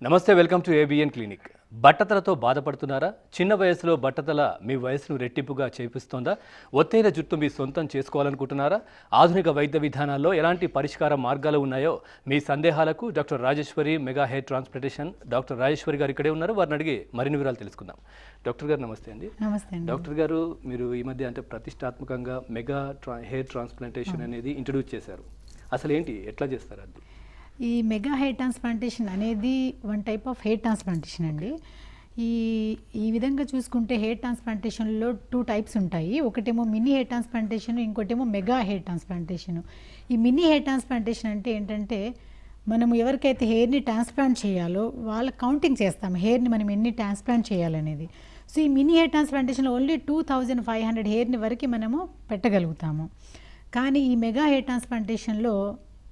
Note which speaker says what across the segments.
Speaker 1: నమస్తే, welcome to ABN clinic. బట్టతలతో బాధపడుతున్నారా? చిన్న వయసులో బట్టతల మీ వయసును రెట్టింపుగా చేపిస్తోందా? ఒత్తైన జుట్టు మీ సొంతం చేసుకోవాలనుకుంటున్నారా? ఆధునిక వైద్య విధానాల్లో ఎలాంటి పరిష్కార మార్గాలు ఉన్నాయో మీ సందేహాలకు doctor Rajeshwari mega hair transplantation doctor Rajeshwari గారు ఇక్కడే ఉన్నారు. వారిని అడిగి మరిన్ని వివరాలు తెలుసుకుందాం. డాక్టర్ గారు నమస్తే అండి.
Speaker 2: నమస్తే అండి.
Speaker 1: డాక్టర్ గారు, మీరు ఈ మధ్య ప్రతిష్టాత్మకంగా మెగా హెయిర్ ట్రాన్స్ప్లాంటేషన్ అనేది ఇంట్రడ్యూస్ చేశారు. అసలు ఏంటి, ఎట్లా చేస్తారు అది?
Speaker 2: ఈ మెగా హెయిర్ ట్రాన్స్ప్లాంటేషన్ అనేది one type of hair transplantation అండి. ఈ విధంగా చూసుకుంటే హెయిర్ ట్రాన్స్ప్లాంటేషన్లో 2 టైప్స్ ఉంటాయి. ఒకటేమో మినీ హెయిర్ ట్రాన్స్ప్లాంటేషన్, ఇంకోటేమో మెగా హెయిర్ ట్రాన్స్ప్లాంటేషన్. ఈ మినీ హెయిర్ ట్రాన్స్ప్లాంటేషన్ అంటే ఏంటంటే, మనము ఎవరికైతే హెయిర్ని ట్రాన్స్ప్లాంట్ చేయాలో వాళ్ళ కౌంటింగ్ చేస్తాము, హెయిర్ని మనం ఎన్ని ట్రాన్స్ప్లాంట్ చేయాలనేది. సో ఈ మినీ హెయిర్ ట్రాన్స్ప్లాంటేషన్లో ఓన్లీ 2500 హెయిర్ని వరకు మనము పెట్టగలుగుతాము. కానీ ఈ మెగా హెయిర్ ట్రాన్స్ప్లాంటేషన్లో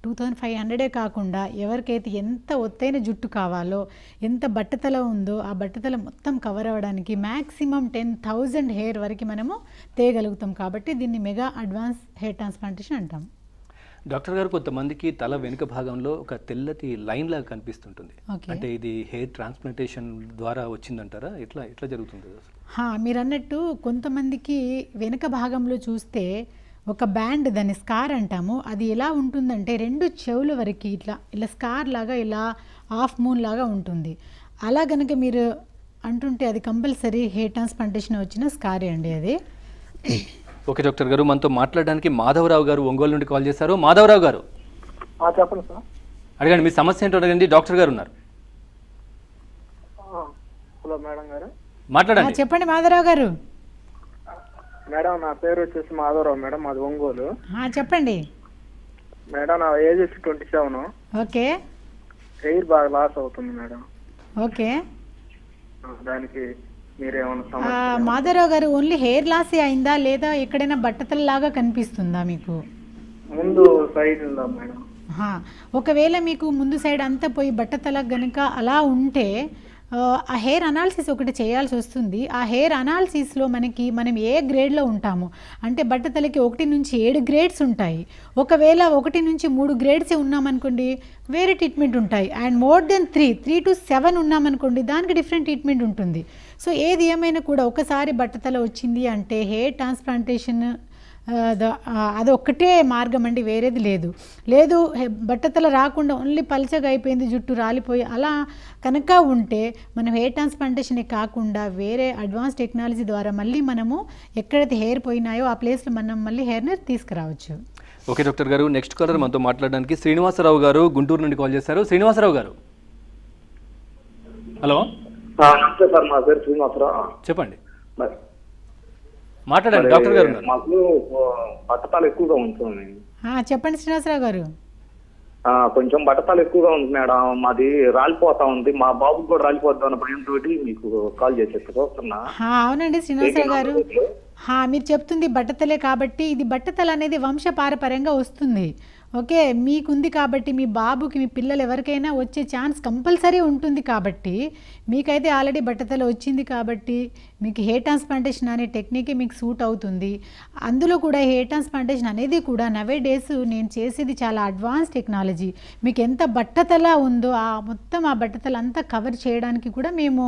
Speaker 2: 2500 కాకుండా ఎవరికైతే ఎంత ఒత్తైన జుట్టు కావాలో, ఎంత బట్టతల ఉందో ఆ బట్టతల మొత్తం కవర్ అవ్వడానికి మ్యాక్సిమం 10,000 హెయిర్ వరకు మనము తేయగలుగుతాం. కాబట్టి దీన్ని మెగా అడ్వాన్స్ హెయిర్ ట్రాన్స్ప్లాంటేషన్ అంటాం.
Speaker 1: డాక్టర్ గారు, కొంతమందికి తల వెనుక భాగంలో ఒక తెల్లటి లైన్ లాగా కనిపిస్తుంటుంది. అంటే ఇది హెయిర్ ట్రాన్స్ప్లాంటేషన్ ద్వారా వచ్చిందంటారా? ఎట్లా ఎట్లా జరుగుతుంది అసలు?
Speaker 2: మీరు అన్నట్టు కొంతమందికి వెనుక భాగంలో చూస్తే ఒక బ్యాండ్, దాన్ని స్కార్ అంటాము, అది ఎలా ఉంటుందంటే 2 చెవుల వరకు ఇలా స్కార్ లాగా, ఇలా హాఫ్ మూన్ లాగా ఉంటుంది. అలా కనుక మీరు అంటుంటే అది కంపల్సరీ హెయిర్ ట్రాన్స్ప్లాంటేషన్ వచ్చిన స్కారే అండి అది.
Speaker 1: ఓకే డాక్టర్ గారు, మనతో మాట్లాడడానికి మాధవరావు గారు ఒంగోలు నుండి కాల్ చేశారు. మాధవరావు గారు,
Speaker 3: చెప్పండి సార్.
Speaker 1: అడగండి, మీ సమస్య ఏంటో అడగండి. డాక్టర్ గారు ఉన్నారు,
Speaker 3: హలో మేడం గారు.
Speaker 1: మాట్లాడండి.
Speaker 2: చెప్పండి మాధవరావు గారు.
Speaker 3: మేడం, నా పేరు వచ్చేసి మాధవరావు మేడం, మాది ఒంగోలు.
Speaker 2: చెప్పండి
Speaker 3: మేడం, నా ఏజ్ వచ్చి 27.
Speaker 2: ఓకే.
Speaker 3: హెయిర్ బాగా లాస్ అవుతుంది మేడం.
Speaker 2: ఓకే.
Speaker 3: దానికి మీరేమన్నా
Speaker 2: మాధవరావు గారు, ఓన్లీ హెయిర్ లాస్ అయిందా లేదా ఎక్కడైనా బట్టతల లాగా కనిపిస్తుందా మీకు?
Speaker 3: ముందు సైడ్ ఉందా మేడం?
Speaker 2: ఒకవేళ మీకు ముందు సైడ్ అంతా పోయి బట్టతల గనుక అలా ఉంటే ఆ హెయిర్ అనాలిసిస్ ఒకటి చేయాల్సి వస్తుంది. ఆ హెయిర్ అనాలిసిస్లో మనం ఏ గ్రేడ్లో ఉంటాము అంటే, బట్టతలకి 1 నుంచి 7 గ్రేడ్స్ ఉంటాయి. ఒకవేళ 1 నుంచి 3 గ్రేడ్సే ఉన్నామనుకోండి, వేరే ట్రీట్మెంట్ ఉంటాయి. అండ్ మోర్ దెన్ 3 to 7 ఉన్నామనుకోండి, దానికి డిఫరెంట్ ట్రీట్మెంట్ ఉంటుంది. సో ఏది ఏమైనా కూడా ఒకసారి బట్టతల వచ్చింది అంటే హెయిర్ ట్రాన్స్ప్లాంటేషన్ అది ఒక్కటే మార్గం అండి, వేరేది లేదు. బట్టతల రాకుండా ఓన్లీ పల్చగా అయిపోయింది, జుట్టు రాలిపోయి అలా కనుక ఉంటే మనం హెయిర్ ట్రాన్స్ప్లాంటేషన్ కాకుండా వేరే అడ్వాన్స్ టెక్నాలజీ ద్వారా మళ్ళీ మనము ఎక్కడైతే హెయిర్ పోయినాయో ఆ ప్లేస్లో మనం మళ్ళీ హెయిర్ని తీసుకురావచ్చు.
Speaker 1: ఓకే డాక్టర్ గారు, నెక్స్ట్ కాలర్ మనతో మాట్లాడడానికి శ్రీనివాసరావు గారు గుంటూరు నుండి కాల్ చేశారు. శ్రీనివాసరావు గారు, హలో.
Speaker 3: నమస్తే సార్, మా పేరు శ్రీనివాసరావు.
Speaker 1: చెప్పండి, మాట్లాడండి. డాక్టర్ గారు
Speaker 3: మాకు బట్టతలు ఎక్కువగా ఉంటుంది.
Speaker 2: చెప్పండి శ్రీనివాసరావు గారు.
Speaker 3: కొంచెం బట్టతలు ఎక్కువగా ఉంది మేడం, మాది రాలిపోతా ఉంది. మా బాబుకి కూడా రాలిపోద్దాం అన్న భయంతో మీకు కాల్ చేసేది చూస్తున్నా.
Speaker 2: అవునండి శ్రీనివాసరావు గారు, మీరు చెప్తుంది బట్టతలే కాబట్టి ఇది బట్టతల అనేది వంశపారపర్యంగా వస్తుంది. ఓకే, మీకుంది కాబట్టి మీ బాబుకి, మీ పిల్లలు ఎవరికైనా వచ్చే ఛాన్స్ కంపల్సరీ ఉంటుంది. కాబట్టి మీకైతే ఆల్రెడీ బట్టతల వచ్చింది కాబట్టి మీకు హెయిర్ ట్రాన్స్ప్లాంటేషన్ అనే టెక్నికే మీకు సూట్ అవుతుంది. అందులో కూడా హెయిర్ ట్రాన్స్ప్లాంటేషన్ అనేది కూడా నవే డేస్ నేను చేసేది చాలా అడ్వాన్స్ టెక్నాలజీ. మీకు ఎంత బట్టతల ఉందో మొత్తం ఆ బట్టతల అంతా కవర్ చేయడానికి కూడా మేము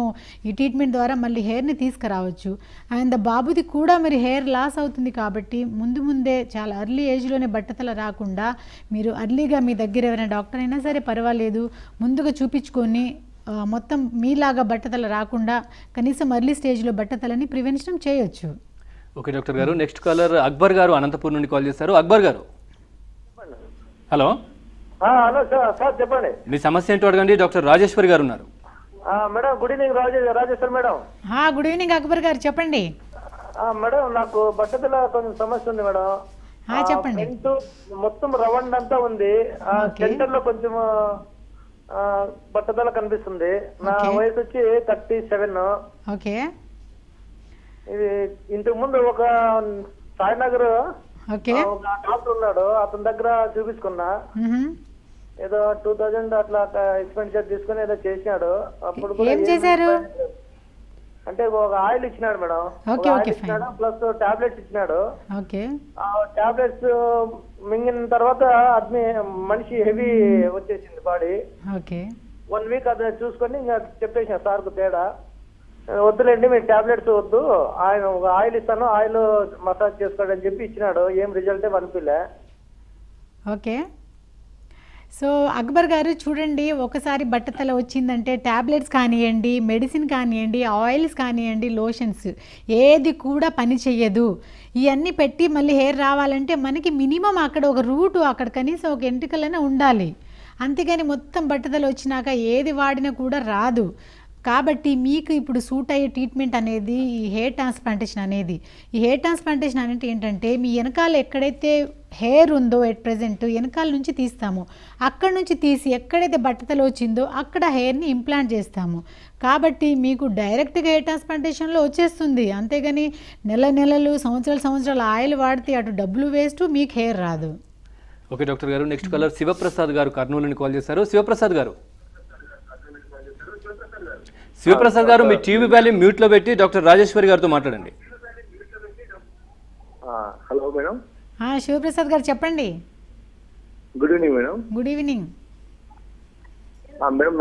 Speaker 2: ఈ ట్రీట్మెంట్ ద్వారా మళ్ళీ హెయిర్ని తీసుకురావచ్చు. అండ్ బాబుది కూడా మరి హెయిర్ లాస్ అవుతుంది కాబట్టి ముందే చాలా ఎర్లీ ఏజ్లోనే బట్టతల రాకుండా మీరు అర్లీగా మీ దగ్గర ఎవరైనా డాక్టర్ అయినా సరే పర్వాలేదు, ముందుగా చూపించుకొని మొత్తం మీలాగా బట్టతల రాకుండా కనీసం ఎర్లీ స్టేజ్లో బట్టతలని ప్రివెన్షన్ చేయొచ్చు.
Speaker 1: ఓకే డాక్టర్ గారు, నెక్స్ట్ కాలర్ అక్బర్ గారు అనంతపూర్ నుండి కాల్ చేశారు. అక్బర్ గారు, హలో.
Speaker 3: హలో సార్, చెప్పండి.
Speaker 1: మీ సమస్య ఏంటో అడగండి. డాక్టర్ రాజేశ్వరి గారు ఉన్నారు.
Speaker 3: Madam, good evening. Rajeshwar madam.
Speaker 2: Good evening Akbar గారు, చెప్పండి.
Speaker 3: మేడం, నాకు బట్టతల కొంచెం సమస్య ఉంది మేడం.
Speaker 2: చెప్పండి.
Speaker 3: మొత్తం రౌండ్ అంతా ఉంది, సెంటర్ లో కొంచెం బట్టతల కనిపిస్తుంది. నా వయసు వచ్చి 37.
Speaker 2: ఓకే.
Speaker 3: ఇది ఇంతకు ముందు ఒక సాయినగర్
Speaker 2: ఒక
Speaker 3: డాక్టర్ ఉన్నాడు, అతని దగ్గర చూపించుకున్నా. ఏదో 2000 అట్లా ఎక్స్పెండిచర్ తీసుకుని ఏదో చేసినాడు. అప్పుడు కూడా
Speaker 2: ఏం చేశారు
Speaker 3: అంటే ఒక ఆయిల్ ఇచ్చినాడు మేడం, ప్లస్ టాబ్లెట్స్ ఇచ్చినాడు. ఆ టాబ్లెట్స్ మింగిన తర్వాత మనిషి హెవీ వచ్చేసింది బాడీ. 1 వీక్ అది చూసుకొని ఇంకా చెప్పేసిన సార్కు తేడా. వద్దులేండి మీరు టాబ్లెట్స్ వద్దు, ఆయన ఒక ఆయిల్ ఇస్తాను, ఆయిల్ మసాజ్ చేసుకోండి అని చెప్పి ఇచ్చినాడు. ఏం రిజల్టే అనిపించలే.
Speaker 2: ఓకే. సో అక్బర్ గారు చూడండి, ఒకసారి బట్టతల వచ్చిందంటే ట్యాబ్లెట్స్ కానివ్వండి, మెడిసిన్ కానివ్వండి, ఆయిల్స్ కానివ్వండి, లోషన్స్ ఏది కూడా పని చెయ్యదు. ఇవన్నీ పెట్టి మళ్ళీ హెయిర్ రావాలంటే మనకి మినిమం అక్కడ ఒక రూటు, అక్కడ కనీసం ఒక ఎంట్రికలైనా ఉండాలి. అంతేగాని మొత్తం బట్టతల వచ్చినాక ఏది వాడినా కూడా రాదు. కాబట్టి మీకు ఇప్పుడు సూట్ అయ్యే ట్రీట్మెంట్ అనేది ఈ హెయిర్ ట్రాన్స్ప్లాంటేషన్ అనేది. ఈ హెయిర్ ట్రాన్స్ప్లాంటేషన్ అనేది ఏంటంటే మీ వెనకాల ఎక్కడైతే హెయిర్ ఉందో ఎట్ ప్రజెంట్ వెనకాల నుంచి తీస్తాము, అక్కడ నుంచి తీసి ఎక్కడైతే బట్టతలు వచ్చిందో అక్కడ హెయిర్ని ఇంప్లాంట్ చేస్తాము. కాబట్టి మీకు డైరెక్ట్గా హెయిర్ ట్రాన్స్ప్లాంటేషన్లో వచ్చేస్తుంది. అంతేగాని నెలలు సంవత్సరాలు ఆయిల్ వాడితే అటు డబ్బులు వేస్ట్, మీకు హెయిర్ రాదు.
Speaker 1: ఓకే డాక్టర్ గారు. నెక్స్ట్ కాలర్ శివప్రసాద్ గారు కర్నూలు నుండి కాల్ చేశారు. శివప్రసాద్ గారు మీ టీవీ వాల్యూమ్ మ్యూట్లో పెట్టి డాక్టర్ రాజేశ్వరి గారితో మాట్లాడండి.
Speaker 4: Hello madam.
Speaker 2: శివప్రసాద్ గారు చెప్పండి.
Speaker 4: Good evening madam.
Speaker 2: Good evening
Speaker 4: madam.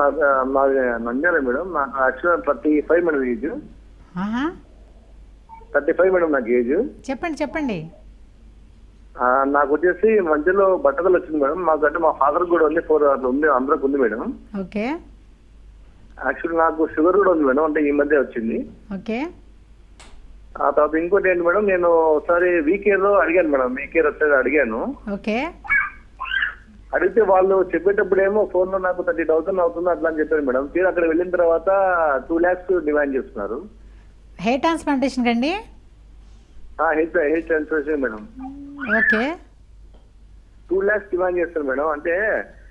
Speaker 4: నాది నంద్యాల మేడం. నాకు యాక్చువల్ 35 మేడం ఏజ్. 35 మేడం నాకు ఏజ్.
Speaker 2: చెప్పండి.
Speaker 4: నాకు వచ్చేసి మధ్యలో బట్టతలు వచ్చింది మేడం. మాకు అంటే మా ఫాదర్ కూడా ఉంది, 4 అట్లా ఉంది, అందరికి ఉంది మేడం.
Speaker 2: ఓకే.
Speaker 4: యాక్చువల్ నాకు షుగర్ కూడా ఉంది మేడం, అంటే ఈ మధ్య వచ్చింది.
Speaker 2: ఓకే.
Speaker 4: ఆ తర్వాత ఇంకోటి ఏంటి మేడం, నేను ఒకసారి వీకేర్ లో అడిగాను మేడం, వీకేర్ వచ్చేది అడిగాను.
Speaker 2: ఓకే.
Speaker 4: అడిగితే వాళ్ళు చెప్పేటప్పుడు ఏమో ఫోన్ లో నాకు 30,000 అవుతుంది అట్లా అని చెప్పారు మేడం. తీరు అక్కడ వెళ్ళిన తర్వాత 2 lakhs డిమాండ్ చేస్తున్నారు.
Speaker 2: హెయిర్ ట్రాన్స్ప్లాంటేషన్ కండి?
Speaker 4: Hair transplantation madam.
Speaker 2: Okay.
Speaker 4: 2 lakhs demand చేస్తారు మేడం. అంటే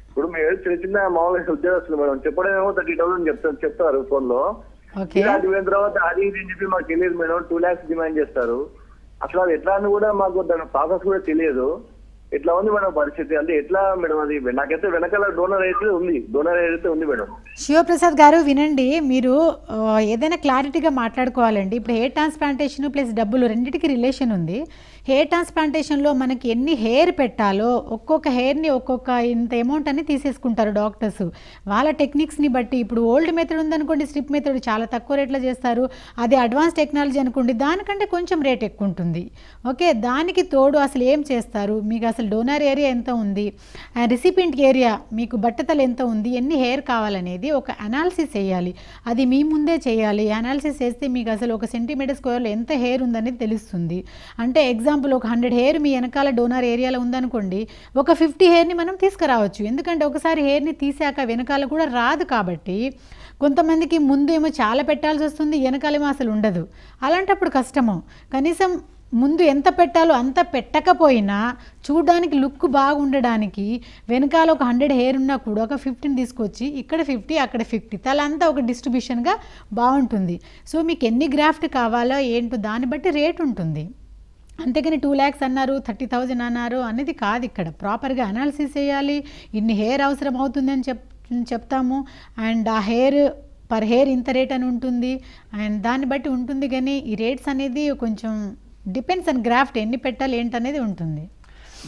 Speaker 4: ఇప్పుడు మీరు చిన్న మామూలుగా ఉద్యోగస్తులు మేడం, చెప్పడం ఏమో 30,000 చెప్తారు ఫోన్ లో. అది పోయిన తర్వాత అది ఇది అని చెప్పి మాకు తెలియదు మేడం. 2 lakhs డిమాండ్ చేస్తారు. అసలు అది ఎట్లా అని కూడా మాకు దాని ప్రాసెస్ కూడా తెలియదు. ఎట్లా ఉంది మేడం పరిస్థితి? అంటే ఎట్లా మేడం అది? నాకైతే వెనకాల డోనర్ అయితే ఉంది మేడం.
Speaker 2: శివప్రసాద్ గారు వినండి, మీరు ఏదైనా క్లారిటీగా మాట్లాడుకోవాలండి. ఇప్పుడు హెయిర్ ట్రాన్స్ప్లాంటేషన్ ప్లస్ డబ్బులు రెండింటికి రిలేషన్ ఉంది. హెయిర్ ట్రాన్స్ప్లాంటేషన్లో మనకి ఎన్ని హెయిర్ పెట్టాలో ఒక్కొక్క హెయిర్ని ఒక్కొక్క ఇంత అమౌంట్ అని తీసేసుకుంటారు డాక్టర్స్ వాళ్ళ టెక్నిక్స్ని బట్టి. ఇప్పుడు ఓల్డ్ మెథడ్ ఉందనుకోండి, స్ట్రిప్ మెథడ్ చాలా తక్కువ రేట్లో చేస్తారు. అదే అడ్వాన్స్ టెక్నాలజీ అనుకోండి, దానికంటే కొంచెం రేట్ ఎక్కువ ఉంటుంది. ఓకే. దానికి తోడు అసలు ఏం చేస్తారు, మీకు అసలు డోనర్ ఏరియా ఎంత ఉంది, రిసిపియంట్ ఏరియా మీకు బట్టతలు ఎంత ఉంది, ఎన్ని హెయిర్ కావాలనేది ఒక అనాలిసిస్ చేయాలి. అది మీ ముందే చేయాలి. అనాలిసిస్ చేస్తే మీకు అసలు 1 సెంటీమీటర్ స్క్వేర్లో ఎంత హెయిర్ ఉందనేది తెలుస్తుంది. అంటే ఎగ్జాంపుల్ ఒక 100 హెయిర్ మీ వెనకాల డోనర్ ఏరియాలో ఉందనుకోండి, ఒక 50 హెయిర్ని మనం తీసుకురావచ్చు. ఎందుకంటే ఒకసారి హెయిర్ని తీసాక వెనకాల కూడా రాదు. కాబట్టి కొంతమందికి ముందు ఏమో చాలా పెట్టాల్సి వస్తుంది, వెనకాలేమో అసలు ఉండదు. అలాంటప్పుడు కష్టము. కనీసం ముందు ఎంత పెట్టాలో అంత పెట్టకపోయినా చూడడానికి లుక్ బాగుండడానికి వెనకాల ఒక 100 హెయిర్ ఉన్నా కూడా ఒక 50 తీసుకొచ్చి ఇక్కడ 50 అక్కడ 50 తల అంతా ఒక డిస్ట్రిబ్యూషన్గా బాగుంటుంది. సో మీకు ఎన్ని గ్రాఫ్ట్ కావాలో ఏంటో దాన్ని బట్టి రేట్ ఉంటుంది. అంతేగాని 2 lakhs అన్నారు, 30,000 అన్నారు అనేది కాదు. ఇక్కడ ప్రాపర్గా అనాలిసిస్ చేయాలి. ఇన్ని హెయిర్ అవసరం అవుతుందని చెప్తాము. అండ్ ఆ హెయిర్ పర్ హెయిర్ ఇంత రేట్ అని ఉంటుంది. అండ్ దాన్ని బట్టి ఉంటుంది. కానీ ఈ రేట్స్ అనేది కొంచెం డిపెండ్స్ ఆన్ గ్రాఫ్ట్, ఎన్ని పెట్టాలి ఏంటనేది ఉంటుంది.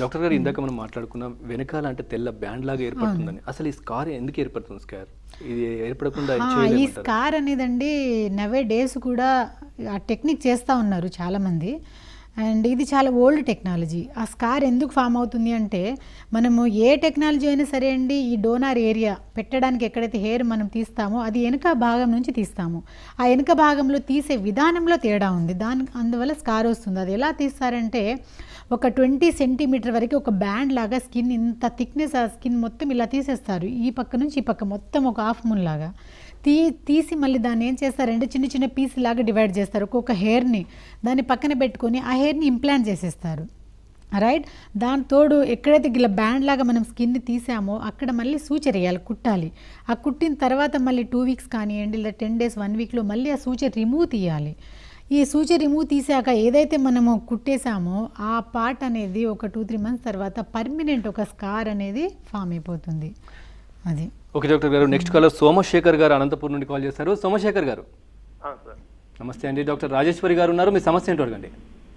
Speaker 1: డాక్టర్ గారు ఇందాక మనం మాట్లాడుకున్నాం వెనకాల అంటే తెల్ల బ్యాండ్ లాగా ఏర్పడుతుందని. అసలు ఈ స్కార్ ఎందుకు ఏర్పడుతుంది? స్కార్ ఇది ఏర్పడకుండా
Speaker 2: ఈ స్కార్ అనేదండి నవే డేస్ కూడా ఆ టెక్నిక్ చేస్తూ ఉన్నారు చాలామంది. అండ్ ఇది చాలా ఓల్డ్ టెక్నాలజీ. ఆ స్కార్ ఎందుకు ఫామ్ అవుతుంది అంటే మనము ఏ టెక్నాలజీ అయినా సరే అండి, ఈ డోనార్ ఏరియా పెట్టడానికి ఎక్కడైతే హెయిర్ మనం తీస్తామో అది వెనుక భాగం నుంచి తీస్తాము. ఆ వెనుక భాగంలో తీసే విధానంలో తేడా ఉంది. అందువల్ల స్కార్ వస్తుంది. అది ఎలా తీస్తారంటే ఒక 20 సెంటీమీటర్ వరకు ఒక బ్యాండ్ లాగా స్కిన్ ఇంత థిక్నెస్, ఆ స్కిన్ మొత్తం ఇలా తీసేస్తారు. ఈ పక్క నుంచి ఈ పక్క మొత్తం ఒక హాఫ్ మూన్ లాగా తీసి మళ్ళీ దాన్ని ఏం చేస్తారంటే చిన్న చిన్న పీస్ లాగా డివైడ్ చేస్తారు. ఒక్కొక్క హెయిర్ని దాన్ని పక్కన పెట్టుకొని ఆ హెయిర్ని ఇంప్లాంట్ చేసేస్తారు. రైట్. దాని తోడు ఎక్కడైతే ఇలా బ్యాండ్ లాగా మనం స్కిన్ని తీసామో అక్కడ మళ్ళీ సూచర్ వేయాలి, కుట్టాలి. ఆ కుట్టిన తర్వాత మళ్ళీ 2 weeks కానివ్వండి, ఇలా 10 days 1 weekలో మళ్ళీ ఆ సూచర్ రిమూవ్ తీయాలి. ఈ సూచర్ రిమూవ్ తీసాక ఏదైతే మనము కుట్టేసామో ఆ పార్ట్ అనేది ఒక 2-3 months తర్వాత పర్మనెంట్ ఒక స్కార్ అనేది ఫామ్ అయిపోతుంది. అది.
Speaker 1: ఓకే డాక్టర్ గారు. నెక్స్ట్ కాలర్ సోమశేఖర్ గారు అనంతపురం నుండి కాల్ చేశారు. సోమశేఖర్ గారు నమస్తే అండి. డాక్టర్ రాజేశ్వరి గారు ఉన్నారు, మీ సమస్య ఏంటో అడగండి.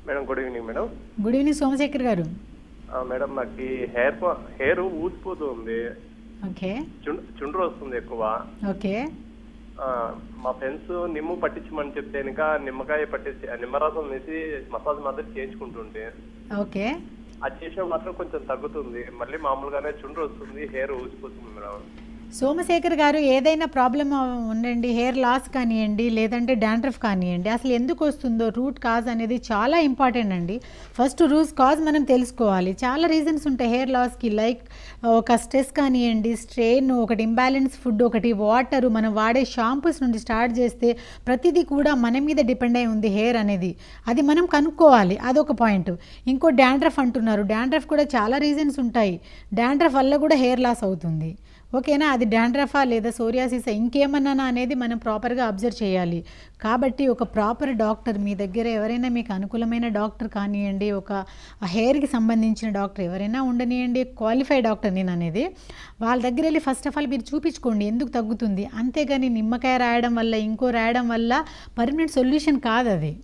Speaker 4: Madam good evening madam.
Speaker 2: Good evening Somashekhar గారు.
Speaker 4: మేడం నాకు హెయిర్ ఊసిపోతుంది.
Speaker 2: ఓకే
Speaker 3: చుండ్రు వస్తుంది ఎక్కువ.
Speaker 2: ఓకే
Speaker 3: మా ఫ్రెండ్స్ నిమ్ము పట్టించమని చెప్తే ఇంకా నిమ్మకాయ పట్టించి నిమ్మరసం వేసి మసాజ్ మాత్రం చేయించుకుంటుంటే
Speaker 2: ఓకే
Speaker 3: అది చేసిన మాత్రం కొంచెం తగ్గుతుంది, మళ్ళీ మామూలుగానే చుండ్రు వస్తుంది, హెయిర్ ఊసిపోతుంది మేడం.
Speaker 2: సోమశేఖర్ గారు, ఏదైనా ప్రాబ్లమ్ ఉండండి, హెయిర్ లాస్ కానివ్వండి లేదంటే డాండ్రఫ్ కానివ్వండి, అసలు ఎందుకు వస్తుందో రూట్ కాజ్ అనేది చాలా ఇంపార్టెంట్ అండి. ఫస్ట్ రూట్ కాజ్ మనం తెలుసుకోవాలి. చాలా రీజన్స్ ఉంటాయి హెయిర్ లాస్కి, లైక్ ఒక స్ట్రెస్ కానివ్వండి, స్ట్రెయిన్, ఒకటి ఇంబ్యాలెన్స్ ఫుడ్, ఒకటి వాటర్, మనం వాడే షాంపూస్ నుండి స్టార్ట్ చేస్తే ప్రతిదీ కూడా మన మీద డిపెండ్ అయి ఉంది హెయిర్ అనేది. అది మనం కనుక్కోవాలి, అదొక పాయింట్. ఇంకో డాండ్రఫ్ అంటున్నారు, డాండ్రఫ్ కూడా చాలా రీజన్స్ ఉంటాయి. డాండ్రఫ్ వల్ల కూడా హెయిర్ లాస్ అవుతుంది. ఓకేనా, అది డాండ్రఫా లేదా సోరియాసిస్ ఇంకేమన్నా అనేది మనం ప్రాపర్గా అబ్జర్వ్ చేయాలి. కాబట్టి ఒక ప్రాపర్ డాక్టర్ మీ దగ్గర ఎవరైనా మీకు అనుకూలమైన డాక్టర్ కానివ్వండి, ఒక హెయిర్కి సంబంధించిన డాక్టర్ ఎవరైనా ఉండనివ్వండి, క్వాలిఫైడ్ డాక్టర్ నేను అనేది, వాళ్ళ దగ్గర వెళ్ళి ఫస్ట్ ఆఫ్ ఆల్ మీరు చూపించుకోండి ఎందుకు తగ్గుతుంది. అంతేగాని నిమ్మకాయ రాయడం వల్ల ఇంకో రాయడం వల్ల పర్మనెంట్ సొల్యూషన్ కాదు అది.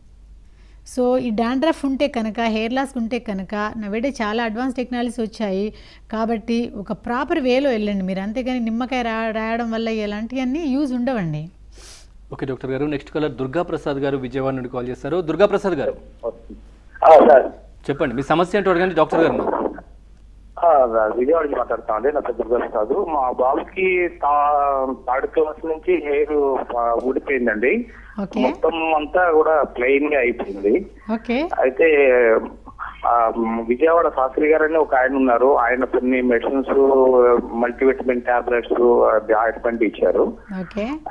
Speaker 2: సో ఈ డాండ్రఫ్ ఉంటే కనుక, హెయిర్ లాస్ ఉంటే కనుక నవేడే చాలా అడ్వాన్స్ టెక్నాలజీస్ వచ్చాయి. కాబట్టి ఒక ప్రాపర్ వేలో వెళ్ళండి మీరు, అంతేగాని నిమ్మకాయ రాయడం వల్ల ఎలాంటివన్నీ యూజ్ ఉండవండి.
Speaker 1: ఓకే డాక్టర్ గారు, నెక్స్ట్ కాలర్ దుర్గా ప్రసాద్ గారు విజయవాడ నుండి కాల్ చేస్తారు. దుర్గా ప్రసాద్ గారు చెప్పండి, మీ సమస్య ఏంటో అడగండి డాక్టర్ గారు.
Speaker 4: విజయవాడ నుంచి మాట్లాడుతామండి. నా పేరు దుర్గా ప్రసాద్. మా బాబుకి థర్డ్ క్లాస్ నుంచి హెయిర్ ఊడిపోయిందండి, మొత్తం అంతా కూడా ప్లెయిన్ గా అయిపోయింది. అయితే విజయవాడ శాస్త్రి గారు అని ఒక ఆయన ఉన్నారు, ఆయన కొన్ని మెడిసిన్స్, మల్టీవిటమిన్ టాబ్లెట్స్, ఆయింట్మెంట్ ఇచ్చారు.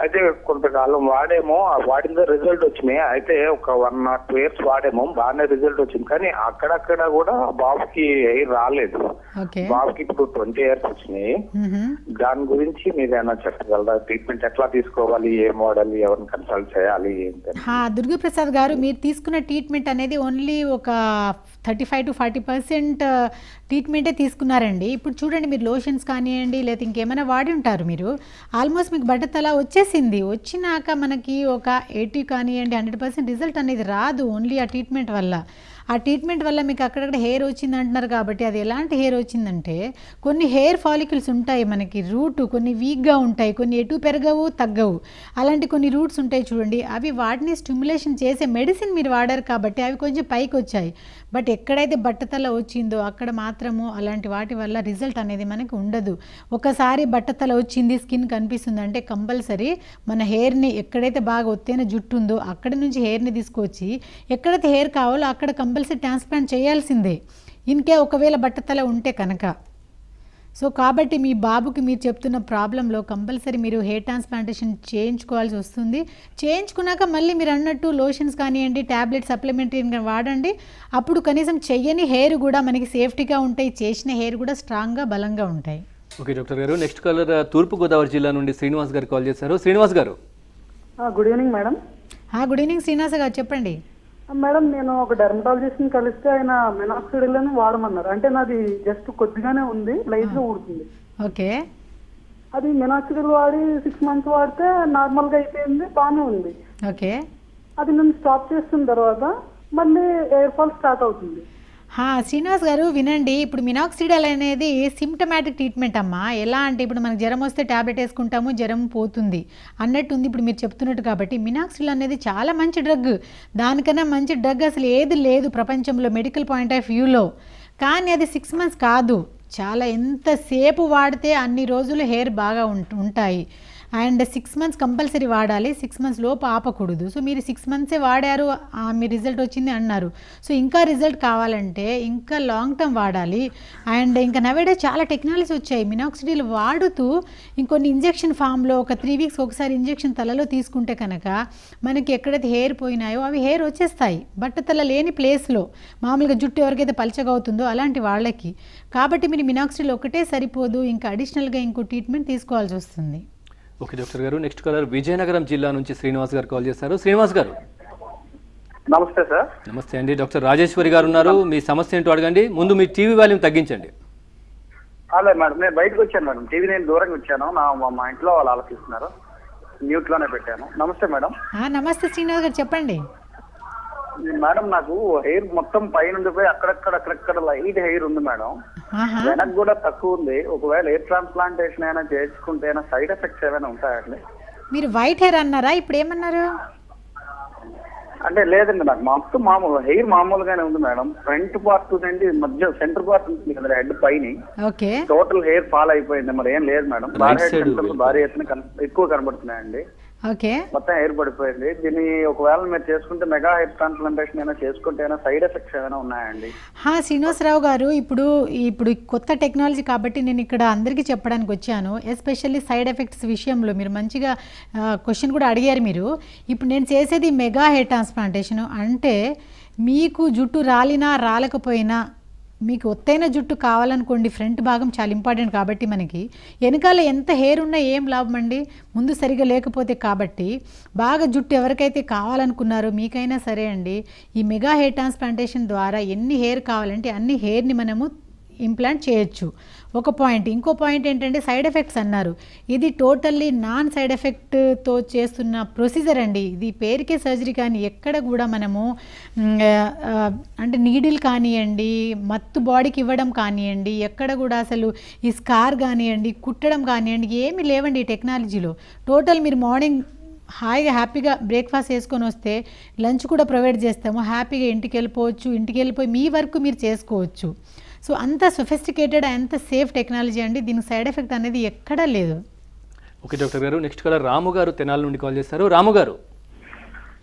Speaker 4: అయితే కొంతకాలం వాడేమో, వాడిన రిజల్ట్ వచ్చినాయి. అయితే ఒక 1 or 2 years వాడేమో బాగానే రిజల్ట్ వచ్చింది, కానీ అక్కడక్కడ కూడా బాబుకి హెయిర్ రాలేదు. బాబుకి ఇప్పుడు 20 years వచ్చినాయి. దాని గురించి మీరు ఏమైనా చెప్పగలరా? ట్రీట్మెంట్ ఎట్లా తీసుకోవాలి, ఏం వాడాలి, ఎవరిని కన్సల్ట్ చేయాలి?
Speaker 2: దుర్గాప్రసాద్ గారు, మీరు తీసుకున్న ట్రీట్మెంట్ అనేది ఓన్లీ ఒక 35 to 40% ట్రీట్మెంటే తీసుకున్నారండి. ఇప్పుడు చూడండి, మీరు లోషన్స్ కానివ్వండి లేదా ఇంకేమైనా వాడి ఉంటారు మీరు, ఆల్మోస్ట్ మీకు బట్టతల వచ్చేసింది. వచ్చినాక మనకి ఒక 80 కానివ్వండి 100% రిజల్ట్ అనేది రాదు ఓన్లీ ఆ ట్రీట్మెంట్ వల్ల. ఆ ట్రీట్మెంట్ వల్ల మీకు అక్కడక్కడ హెయిర్ వచ్చింది అంటున్నారు కాబట్టి, అది ఎలాంటి హెయిర్ వచ్చిందంటే, కొన్ని హెయిర్ ఫాలికల్స్ ఉంటాయి మనకి, రూట్ కొన్ని వీక్గా ఉంటాయి, కొన్ని ఎటు పెరగవు తగ్గవు, అలాంటి కొన్ని రూట్స్ ఉంటాయి చూడండి, అవి వాటిని స్టిమ్యులేషన్ చేసే మెడిసిన్ మీరు వాడారు కాబట్టి అవి కొంచెం పైకి వచ్చాయి. బట్ ఎక్కడైతే బట్టతల వచ్చిందో అక్కడ మాత్రము అలాంటి వాటి వల్ల రిజల్ట్ అనేది మనకి ఉండదు. ఒకసారి బట్టతల వచ్చింది, స్కిన్ కనిపిస్తుంది అంటే కంపల్సరీ మన హెయిర్ని, ఎక్కడైతే బాగా ఒత్తైన జుట్టు ఉందో అక్కడి నుంచి హెయిర్ని తీసుకొచ్చి ఎక్కడైతే హెయిర్ కావాలో అక్కడ కంపల్సరీ ట్రాన్స్ప్లాంట్ చేయాల్సిందే, ఇన్కే ఒకవేళ బట్టతల ఉంటే కనుక. సో కాబట్టి మీ బాబుకి మీరు చెప్తున్న ప్రాబ్లంలో కంపల్సరీ మీరు హెయిర్ ట్రాన్స్ప్లాంటేషన్ చేయించుకోవాల్సి వస్తుంది. చేయించుకున్నాక మళ్ళీ మీరు అన్నట్టు లోషన్స్ కానివ్వండి, ట్యాబ్లెట్ సప్లిమెంటరీ వాడండి. అప్పుడు కనీసం చెయ్యని హెయిర్ కూడా మనకి సేఫ్టీగా ఉంటాయి, చేసిన హెయిర్ కూడా స్ట్రాంగ్గా బలంగా ఉంటాయి.
Speaker 1: ఓకే డాక్టర్ గారు, నెక్స్ట్ కాలర్ తూర్పుగోదావరి జిల్లా నుండి శ్రీనివాస్ గారు కాల్ చేశారు. శ్రీనివాస్ గారు.
Speaker 5: Good evening madam.
Speaker 2: Good evening Srinivas గారు, చెప్పండి.
Speaker 5: మేడం, నేను ఒక డెర్మటాలజిస్ట్ ని కలిస్తే ఆయన మినాక్సిడిల్ అని వాడమన్నారు. అంటే నాది జస్ట్ కొద్దిగానే ఉంది, లైట్ గా ఊడుతుంది.
Speaker 2: ఓకే.
Speaker 5: అది మినాక్సిడిల్ వాడి 6 months వాడితే నార్మల్ గా అయిపోయింది, బాగానే ఉంది.
Speaker 2: ఓకే.
Speaker 5: అది నేను స్టాప్ చేస్తున్న తర్వాత మళ్ళీ ఎయిర్ ఫాల్ స్టార్ట్ అవుతుంది.
Speaker 2: శ్రీనివాస్ గారు వినండి, ఇప్పుడు మినాక్సిడిల్ అనేది సిమ్టమాటిక్ ట్రీట్మెంట్ అమ్మా. ఎలా అంటే ఇప్పుడు మనకు జ్వరం వస్తే ట్యాబ్లెట్ వేసుకుంటాము, జ్వరం పోతుంది అన్నట్టుంది ఇప్పుడు మీరు చెప్తున్నట్టు. కాబట్టి మినాక్సిడిల్ అనేది చాలా మంచి డ్రగ్, దానికన్నా మంచి డ్రగ్ అసలు ఏది లేదు ప్రపంచంలో మెడికల్ పాయింట్ ఆఫ్ వ్యూలో. కానీ అది 6 months కాదు, చాలా ఎంతసేపు వాడితే అన్ని రోజులు హెయిర్ బాగా ఉంటాయి. అండ్ 6 months కంపల్సరీ వాడాలి, 6 months లోపు ఆపకూడదు. సో మీరు 6 months వాడారు, మీ రిజల్ట్ వచ్చింది అన్నారు. సో ఇంకా రిజల్ట్ కావాలంటే ఇంకా లాంగ్ టర్మ్ వాడాలి. అండ్ ఇంకా నవేడే చాలా టెక్నాలజీ వచ్చాయి. మినాక్సిడిల్ వాడుతూ ఇంకొన్ని ఇంజెక్షన్ ఫామ్లో ఒక 3 weeks ఒకసారి ఇంజెక్షన్ తలలో తీసుకుంటే కనుక మనకి ఎక్కడైతే హెయిర్ పోయినాయో అవి హెయిర్ వచ్చేస్తాయి బట్టతల లేని ప్లేస్లో, మామూలుగా జుట్టు ఎవరికైతే పలచగా అవుతుందో అలాంటి వాళ్ళకి. కాబట్టి మీరు మినాక్సిడిల్ ఒకటే సరిపోదు, ఇంకా అడిషనల్గా ఇంకో ట్రీట్మెంట్ తీసుకోవాల్సి వస్తుంది.
Speaker 1: ఓకే డాక్టర్ గారు, నెక్స్ట్ కాలర్ విజయనగరం జిల్లా నుంచి శ్రీనివాస్ గారు కాల్ చేశారు. శ్రీనివాస్ గారు.
Speaker 4: నమస్తే సార్.
Speaker 1: నమస్తే అండి. డాక్టర్ రాజేశ్వరి గారు ఉన్నారు, మీ సమస్య ఏంటో అడగండి. ముందు మీ టీవీ వాల్యూమ్ తగ్గించండి.
Speaker 4: అలా మేడం, నేను బయటకు వచ్చాను మేడం, టీవీ నేను దూరంగా వచ్చాను, మా ఇంట్లో వాళ్ళు ఆలోచిస్తున్నారు, మ్యూట్ లోనే పెట్టాను. నమస్తే మేడం.
Speaker 2: నమస్తే శ్రీనివాస్ గారు, చెప్పండి.
Speaker 6: మేడం నాకు హెయిర్ మొత్తం పైన పోయి అక్కడక్కడ లైట్ హెయిర్ ఉంది మేడం.
Speaker 2: ఆహా.
Speaker 6: వెనక్ కూడా తక్కువ ఉంది. ఒకవేళ హెయిర్ ట్రాన్స్ప్లాంటేషన్ అయినా చేసుకుంటే సైడ్ ఎఫెక్ట్స్ ఏమైనా ఉంటాయండి?
Speaker 2: మీరు వైట్ హెయిర్ అన్నారా, ఇప్పుడు ఏమన్నారు?
Speaker 6: అంటే లేదండి, నాకు మొత్తం మామూలు హెయిర్ మామూలుగానే ఉంది మేడం. ఫ్రంట్ పార్ట్ నుండి మధ్య సెంటర్ పార్ట్ ఉంటుంది కదా హెడ్ పైన,
Speaker 2: ఓకే.
Speaker 6: టోటల్ హెయిర్ ఫాల్ అయిపోయింది. మరి ఏం లేదు మేడం. భారీ ఎత్తున ఎక్కువ కనబడుతున్నాయండి.
Speaker 2: ఓకే.
Speaker 6: మొత్తం హెయిర్ పడిపోయింది. దీన్ని ఒకవేళ మీరు చేసుకుంటే మెగా హెయిర్ ట్రాన్స్ప్లాంటేషన్ అయినా చేసుకుంటే సైడ్ ఎఫెక్ట్స్ ఏమైనా ఉన్నాయండి?
Speaker 2: శ్రీనివాసరావు గారు, ఇప్పుడు కొత్త టెక్నాలజీ కాబట్టి నేను ఇక్కడ అందరికీ చెప్పడానికి వచ్చాను. ఎస్పెషల్లీ సైడ్ ఎఫెక్ట్స్ విషయంలో మీరు మంచిగా క్వశ్చన్ కూడా అడిగారు మీరు. ఇప్పుడు నేను చేసేది మెగా హెయిర్ ట్రాన్స్ప్లాంటేషన్. అంటే మీకు జుట్టు రాలినా రాలకపోయినా, మీకు ఒత్తైన జుట్టు కావాలనుకోండి, ఫ్రంట్ భాగం చాలా ఇంపార్టెంట్ కాబట్టి మనకి వెనకాల ఎంత హెయిర్ ఉన్నా ఏం లాభం అండి, ముందు సరిగా లేకపోతే. కాబట్టి బాగా జుట్టు ఎవరికైతే కావాలనుకున్నారో మీకైనా సరే అండి, ఈ మెగా హెయిర్ ట్రాన్స్ప్లాంటేషన్ ద్వారా ఎన్ని హెయిర్ కావాలంటే అన్ని హెయిర్ని మనము ఇంప్లాంట్ చేయొచ్చు. ఒక పాయింట్. ఇంకో పాయింట్ ఏంటంటే సైడ్ ఎఫెక్ట్స్ అన్నారు. ఇది టోటల్లీ నాన్ సైడ్ ఎఫెక్ట్తో చేస్తున్న ప్రొసీజర్ అండి. ఇది పేరుకే సర్జరీ, కానీ ఎక్కడ కూడా మనము అంటే నీడిల్ కానివ్వండి, మత్తు బాడీకి ఇవ్వడం కానివ్వండి, ఎక్కడ కూడా అసలు ఈ స్కార్ కానివ్వండి, కుట్టడం కానివ్వండి, ఏమీ లేవండి ఈ టెక్నాలజీలో. టోటల్ మీరు మార్నింగ్ హాయిగా హ్యాపీగా బ్రేక్ఫాస్ట్ చేసుకొని వస్తే లంచ్ కూడా ప్రొవైడ్ చేస్తాము. హ్యాపీగా ఇంటికి వెళ్ళిపోవచ్చు. ఇంటికి వెళ్ళిపోయి మీ వర్క్ మీరు చేసుకోవచ్చు. సో అంత సొఫిస్టికేటెడ్, అంత సేఫ్ టెక్నాలజీ అండి. దీనికి సైడ్ ఎఫెక్ట్ అనేది ఎక్కడా లేదు.
Speaker 1: ఓకే డాక్టర్ గారు, నెక్స్ట్ కాలర్ రాము గారు తెనాలి నుండి కాల్ చేస్తారు. రాము గారు.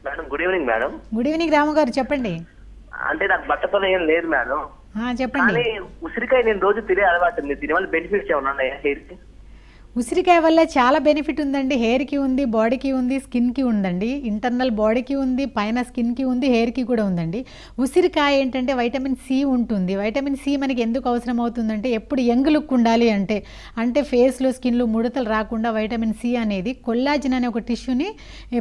Speaker 7: Madam good evening madam.
Speaker 2: Good evening Ramu గారు, చెప్పండి.
Speaker 7: అంటే నాకు బట్టతో ఏం లేదు మేడం.
Speaker 2: చెప్పండి.
Speaker 7: కానీ ఉసిరికాయ నేను రోజు తినే అలవాటు ఉంది. దీనివల్ల బెనిఫిట్స్ ఏమన్నా ఉన్నాయా హెయిర్ కి?
Speaker 2: ఉసిరికాయ వల్ల చాలా బెనిఫిట్ ఉందండి. హెయిర్కి ఉంది, బాడీకి ఉంది, స్కిన్కి ఉందండి. ఇంటర్నల్ బాడీకి ఉంది, పైన స్కిన్కి ఉంది, హెయిర్కి కూడా ఉందండి. ఉసిరికాయ ఏంటంటే వైటమిన్ సి ఉంటుంది. వైటమిన్ సి మనకి ఎందుకు అవసరం అవుతుందంటే, ఎప్పుడు యంగ్ లుక్ ఉండాలి అంటే ఫేస్లో, స్కిన్లో ముడతలు రాకుండా వైటమిన్ సి అనేది కొల్లాజన్ అనే ఒక టిష్యూని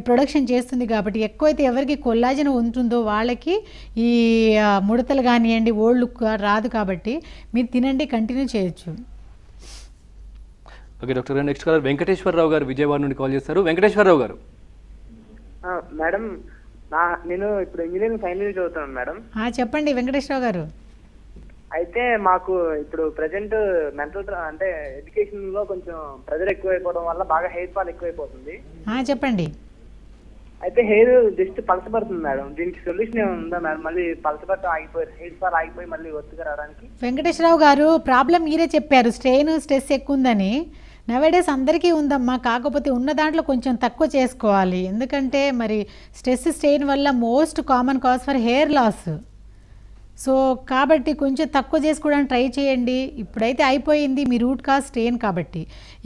Speaker 2: ప్రొడక్షన్ చేస్తుంది. కాబట్టి ఎక్కువైతే ఎవరికి కొల్లాజన్ ఉంటుందో వాళ్ళకి ఈ ముడతలు కానివ్వండి, ఓల్డ్ లుక్ రాదు. కాబట్టి మీరు తినండి, కంటిన్యూ చేయొచ్చు.
Speaker 1: ఓకే డాక్టర్ గారు, నెక్స్ట్ కాలర్ వెంకటేశ్వరరావు గారు విజయవాడ నుండి కాల్ చేస్తారు. వెంకటేశ్వరరావు గారు.
Speaker 3: మేడం నేను ఇప్పుడు ఇంజనీరింగ్ ఫైనల్ ఇయర్ చదువుతున్నాను మేడం.
Speaker 2: చెప్పండి వెంకటేశ్వరరావు గారు.
Speaker 3: అయితే మాకు ఇప్పుడు ప్రజెంట్ మెంటల్ అంటే ఎడ్యుకేషన్ లో కొంచెం ప్రెజర్ ఎక్కువైపోవడం వల్ల బాగా హెయిర్ ఫాల్ ఎక్కువైపోతుంది.
Speaker 2: చెప్పండి.
Speaker 3: అయితే హెయిర్ జస్ట్ పలసపడుతుంది మేడం. దీనికి సొల్యూషన్ ఏమైనా ఉందా మేడం? మళ్ళీ పలసపడటం ఆగిపోయి హెయిర్ ఫాల్ ఆగిపోయి మళ్ళీ ఒత్తుగా రావడానికి.
Speaker 2: వెంకటేశ్వరరావు గారు, ప్రాబ్లం మీరే చెప్పారు, స్ట్రెస్ ఎక్కువ ఉందని. నవేడేస్ అందరికీ ఉందమ్మా, కాకపోతే ఉన్న దాంట్లో కొంచెం తక్కువ చేసుకోవాలి. ఎందుకంటే మరి స్ట్రెయిన్ వల్ల most common cause for hair loss. So కాబట్టి కొంచెం తక్కువ చేసుకోవడానికి ట్రై చేయండి. ఇప్పుడైతే అయిపోయింది మీ రూట్ కాజ్ స్ట్రెయిన్ కాబట్టి.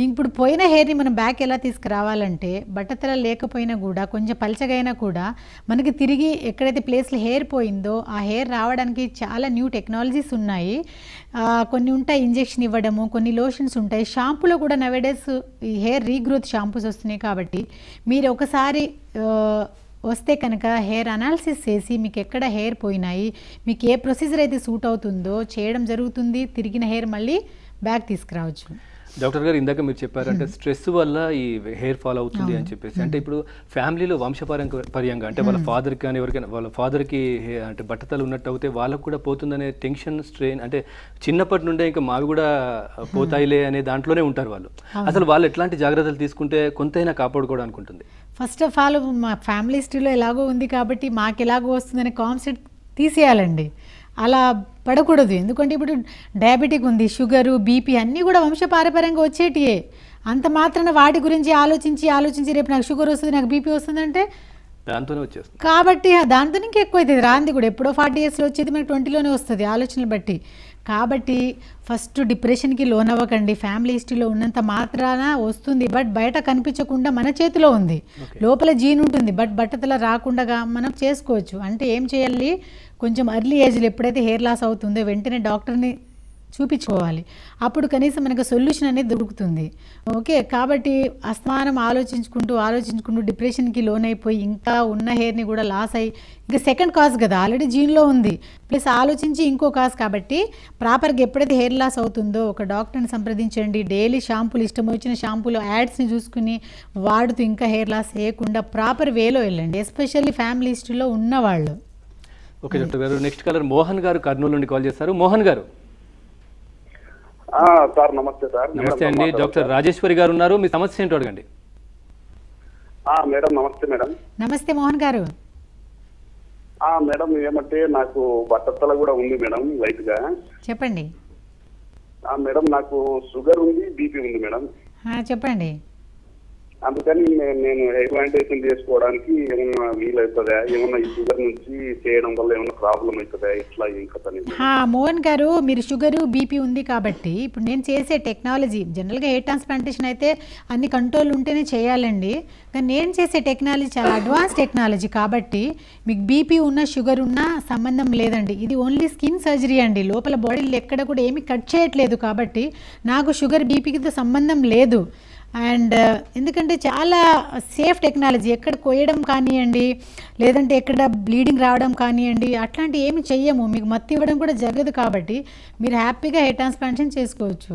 Speaker 2: ఇప్పుడు పోయిన హెయిర్ని మనం బ్యాక్ ఎలా తీసుకురావాలంటే, బట్టతల లేకపోయినా కూడా కొంచెం పలచగైనా కూడా మనకి తిరిగి ఎక్కడైతే ప్లేస్లో హెయిర్ పోయిందో ఆ హెయిర్ రావడానికి చాలా న్యూ టెక్నాలజీస్ ఉన్నాయి. కొన్ని ఉంటాయి ఇంజెక్షన్ ఇవ్వడము, కొన్ని లోషన్స్ ఉంటాయి. షాంపూలో కూడా నవేడేస్ ఈ హెయిర్ రీగ్రోత్ షాంపూస్ వస్తున్నాయి. కాబట్టి మీరు ఒకసారి వస్తే కనుక హెయిర్ అనాలిసిస్ చేసి మీకు ఎక్కడ హెయిర్ పోయినాయి, మీకు ఏ ప్రొసీజర్ అయితే సూట్ అవుతుందో చేయడం జరుగుతుంది. తిరిగిన హెయిర్ మళ్ళీ బ్యాక్ తీసుకురావచ్చు.
Speaker 1: డాక్టర్ గారు, ఇందాక మీరు చెప్పారంటే స్ట్రెస్ వల్ల ఈ హెయిర్ ఫాల్ అవుతుంది అని చెప్పేసి. అంటే ఇప్పుడు ఫ్యామిలీలో వంశపారంపర్యంగా అంటే వాళ్ళ ఫాదర్కి కానీ ఎవరికైనా వాళ్ళ ఫాదర్కి అంటే బట్టతలు ఉన్నట్టు అవుతే వాళ్ళకు కూడా పోతుందనే టెన్షన్, స్ట్రెయిన్, అంటే చిన్నప్పటి నుండే ఇంకా మావి కూడా పోతాయిలే అనే దాంట్లోనే ఉంటారు వాళ్ళు. అసలు వాళ్ళు ఎట్లాంటి జాగ్రత్తలు తీసుకుంటే కొంతైనా కాపాడుకోవడానికి ఉంటుంది?
Speaker 2: ఫస్ట్ ఆఫ్ ఆల్ మా ఫ్యామిలీ హిస్టరీలో ఎలాగో ఉంది కాబట్టి మాకు ఎలాగో వస్తుందనే కాన్సెప్ట్ తీసేయాలండి. అలా పడకూడదు. ఎందుకంటే ఇప్పుడు డయాబెటిక్ ఉంది, షుగరు, బీపీ అన్నీ కూడా వంశపారపర్యంగా వచ్చేటియే. అంత మాత్రాన వాటి గురించి ఆలోచించి రేపు నాకు షుగర్ వస్తుంది, నాకు బీపీ వస్తుందంటే
Speaker 1: దాంతోనే వచ్చేస్తుంది.
Speaker 2: కాబట్టి దాంతో ఇంకా ఎక్కువ అవుతుంది. రాంది కూడా ఎప్పుడో 40 yearsలో వచ్చేది మనకి 20లోనే వస్తుంది ఆలోచనలు బట్టి. కాబట్టి ఫస్ట్ డిప్రెషన్కి లోన్ అవ్వకండి. ఫ్యామిలీ హిస్టరీలో ఉన్నంత మాత్రాన వస్తుంది, బట్ బయట కనిపించకుండా మన చేతిలో ఉంది. లోపల జీన్ ఉంటుంది, బట్ బట్టతల రాకుండా మనం చేసుకోవచ్చు. అంటే ఏం చేయాలి, కొంచెం ఎర్లీ ఏజ్లో ఎప్పుడైతే హెయిర్ లాస్ అవుతుందో వెంటనే డాక్టర్ని చూపించుకోవాలి. అప్పుడు కనీసం మనకు సొల్యూషన్ అనేది దొరుకుతుంది. ఓకే, కాబట్టి అస్తమానం ఆలోచించుకుంటూ డిప్రెషన్కి లోన్ అయిపోయి ఇంకా ఉన్న హెయిర్ని కూడా లాస్ అయ్యి ఇంకా సెకండ్ కాజ్ కదా, ఆల్రెడీ జీన్లో ఉంది, ప్లస్ ఆలోచించి ఇంకో కాజ్. కాబట్టి ప్రాపర్గా ఎప్పుడైతే హెయిర్ లాస్ అవుతుందో ఒక డాక్టర్ని సంప్రదించండి. డైలీ షాంపూలు, ఇష్టం వచ్చిన షాంపూలు యాడ్స్ని చూసుకుని వాడుతూ ఇంకా హెయిర్ లాస్ చేయకుండా ప్రాపర్ వేలో వెళ్ళండి. ఎస్పెషల్లీ ఫ్యామిలీ హిస్టరీలో ఉన్నవాళ్ళు.
Speaker 1: ఓకే డాక్టర్ గారు. నెక్స్ట్ కాలర్ మోహన్ గారు కర్నూలు నుండి కాల్ చేస్తారు. మోహన్ గారు
Speaker 8: సార్ నమస్తే సార్.
Speaker 1: నమస్తే అండి. డాక్టర్ రాజేశ్వరి గారు ఉన్నారు. మీ సమస్య ఏంటో అడగండి.
Speaker 8: మేడం నమస్తే మేడం.
Speaker 2: నమస్తే మోహన్ గారు.
Speaker 8: మేడం ఏమంటే నాకు బట్టతల కూడా ఉంది మేడం లైట్ గా.
Speaker 2: చెప్పండి.
Speaker 8: మేడం నాకు షుగర్ ఉంది, బీపీ ఉంది మేడం.
Speaker 2: చెప్పండి.
Speaker 8: అందుకని నేను హెయిర్ ప్లాంటేషన్ చేసుకోవడానికి ఏమన్నా వీలవుతుందా? ఏమన్నా ఈ షుగర్ నుంచి చేయడం వల్ల ఏమన్నా ప్రాబ్లం అవుతుందా? ఇట్లా ఏం కదా?
Speaker 2: మోహన్ గారు, మీరు షుగరు బీపీ ఉంది కాబట్టి ఇప్పుడు నేను చేసే టెక్నాలజీ జనరల్గా హెయిర్ ట్రాన్స్ప్లాంటేషన్ అయితే అన్ని కంట్రోల్ ఉంటేనే చేయాలండి. కానీ నేను చేసే టెక్నాలజీ చాలా అడ్వాన్స్ టెక్నాలజీ కాబట్టి మీకు బీపీ ఉన్న షుగర్ ఉన్న సంబంధం లేదండి. ఇది ఓన్లీ స్కిన్ సర్జరీ అండి. లోపల బాడీలో ఎక్కడ కూడా ఏమీ కట్ చేయట్లేదు కాబట్టి నాకు షుగర్ బీపీతో సంబంధం లేదు. అండ్ ఎందుకంటే చాలా సేఫ్ టెక్నాలజీ, ఎక్కడ కొయ్యడం కానివ్వండి, లేదంటే ఎక్కడ బ్లీడింగ్ రావడం కానివ్వండి, అట్లాంటి ఏమి చెయ్యము. మీకు మత్తు ఇవ్వడం కూడా జరగదు కాబట్టి మీరు హ్యాపీగా హెయిర్ ట్రాన్స్ప్లాంటేషన్ చేసుకోవచ్చు.